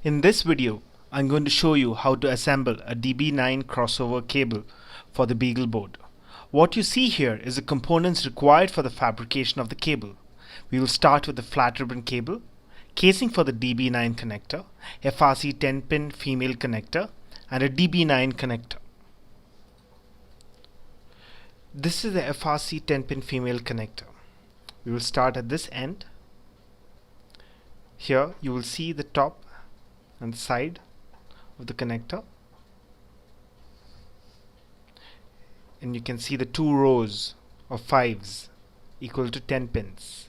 In this video, I'm going to show you how to assemble a DB9 crossover cable for the beagleboard. What you see here is the components required for the fabrication of the cable. We will start with the flat ribbon cable, casing for the DB9 connector, FRC 10-pin female connector, and a DB9 connector. This is the FRC 10-pin female connector. We will start at this end. Here you will see the top and the side of the connector, and you can see the two rows of 5s equal to 10 pins.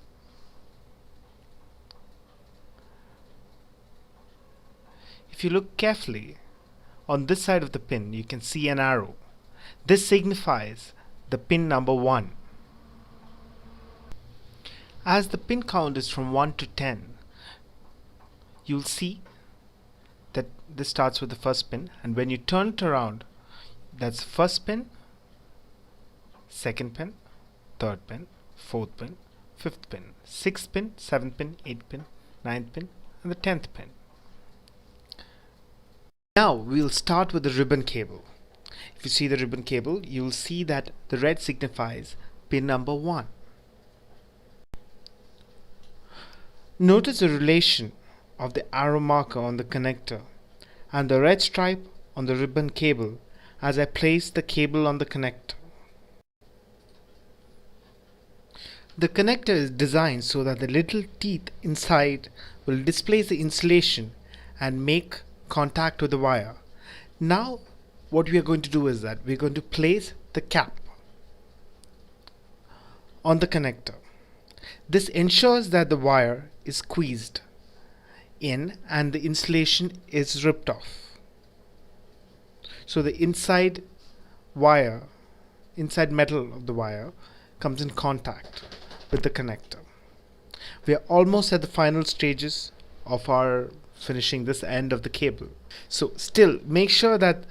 If you look carefully on this side of the pin, you can see an arrow. This signifies the pin number 1. As the pin count is from 1 to 10, you'll see that this starts with the first pin, and when you turn it around, that's first pin, second pin, third pin, fourth pin, fifth pin, sixth pin, seventh pin, eighth pin, ninth pin, and the 10th pin. Now we'll start with the ribbon cable. If you see the ribbon cable, you'll see that the red signifies pin number 1. Notice the relation of the arrow marker on the connector and the red stripe on the ribbon cable as I place the cable on the connector. The connector is designed so that the little teeth inside will displace the insulation and make contact with the wire. Now what we are going to do is that we are going to place the cap on the connector. This ensures that the wire is squeezed in and the insulation is ripped off. So the inside metal of the wire comes in contact with the connector. We are almost at the final stages of our finishing this end of the cable. So still make sure that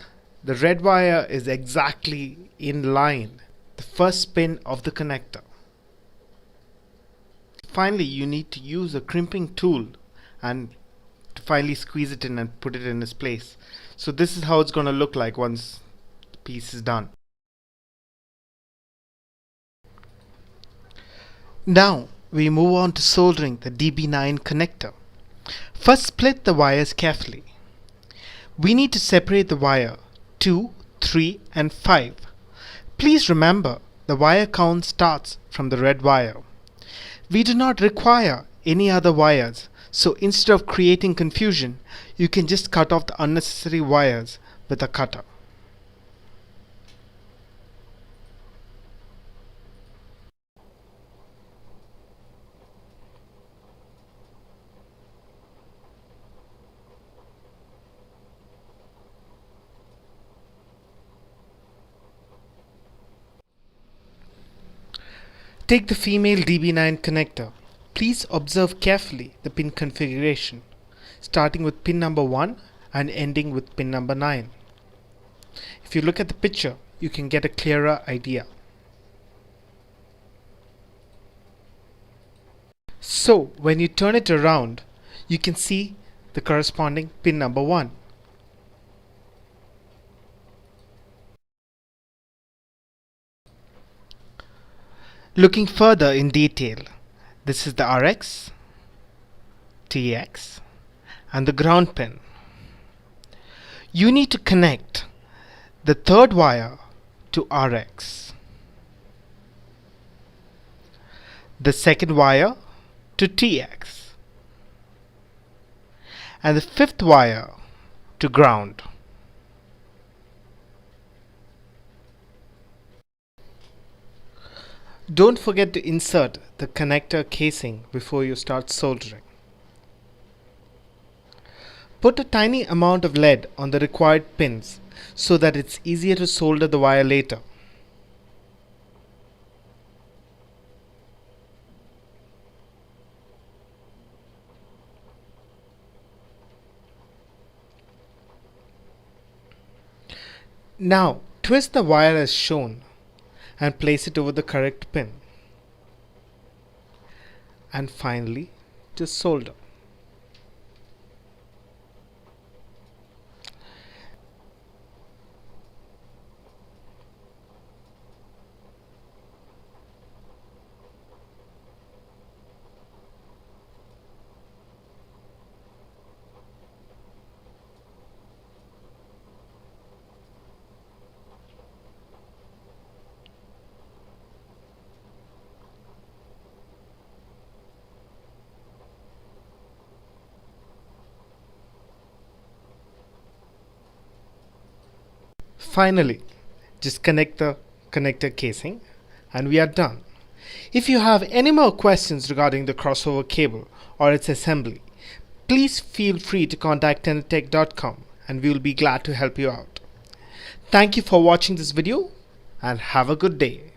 the red wire is exactly in line, the first pin of the connector. Finally, you need to use a crimping tool and to finally squeeze it in and put it in its place. So this is how it's going to look like once the piece is done. Now we move on to soldering the DB9 connector. First, split the wires carefully. We need to separate the wire 2, 3 and 5. Please remember the wire count starts from the red wire. We do not require any other wires, so instead of creating confusion, you can just cut off the unnecessary wires with a cutter. Take the female DB9 connector. Please observe carefully the pin configuration, starting with pin number 1 and ending with pin number 9. If you look at the picture, you can get a clearer idea. So when you turn it around, you can see the corresponding pin number 1. Looking further in detail, this is the RX, TX and the ground pin. You need to connect the third wire to RX, the second wire to TX and the fifth wire to ground. Don't forget to insert the connector casing before you start soldering. Put a tiny amount of lead on the required pins so that it's easier to solder the wire later. Now twist the wire as shown and place it over the correct pin. And finally, just solder. Finally, just connect the connector casing and we are done. If you have any more questions regarding the crossover cable or its assembly, please feel free to contact tenettech.com and we will be glad to help you out. Thank you for watching this video and have a good day.